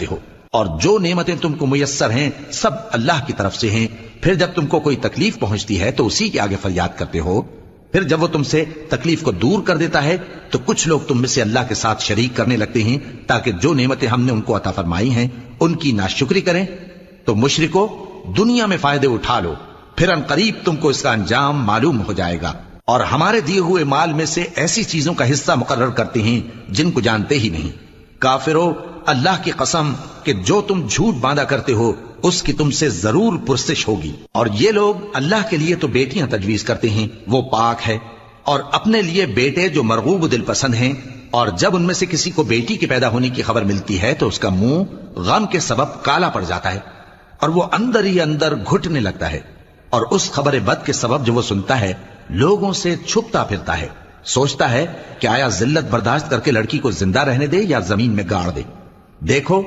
ہو، اور جو نعمتیں تم کو میسر ہیں سب اللہ کی طرف سے ہیں۔ پھر جب تم کو کوئی تکلیف پہنچتی ہے تو اسی کے آگے فریاد کرتے ہو، پھر جب وہ تم سے تکلیف کو دور کر دیتا ہے تو کچھ لوگ تم میں سے اللہ کے ساتھ شریک کرنے لگتے ہیں تاکہ جو نعمتیں ہم نے ان کو عطا فرمائی ہیں ان کی ناشکری کریں۔ تو مشرکو، دنیا میں فائدے اٹھا لو، پھر ان قریب تم کو اس کا انجام معلوم ہو جائے گا، اور ہمارے دیے ہوئے مال میں سے ایسی چیزوں کا حصہ مقرر کرتے ہیں جن کو جانتے ہی نہیں۔ کافرو، اللہ کی قسم کہ جو تم جھوٹ باندھا کرتے ہو اس کی تم سے ضرور پرسش ہوگی۔ اور یہ لوگ اللہ کے لیے تو بیٹیاں تجویز کرتے ہیں، وہ پاک ہے، اور اپنے لیے بیٹے جو مرغوب دل پسند ہیں، اور جب ان میں سے کسی کو بیٹی کے پیدا ہونے کی خبر ملتی ہے تو اس کا منہ غم کے سبب کالا پڑ جاتا ہے اور وہ اندر ہی اندر گھٹنے لگتا ہے، اور اس خبر بد کے سبب جو وہ سنتا ہے لوگوں سے چھپتا پھرتا ہے، سوچتا ہے کہ آیا ذلت برداشت کر کے لڑکی کو زندہ رہنے دے یا زمین میں گاڑ دے۔ دیکھو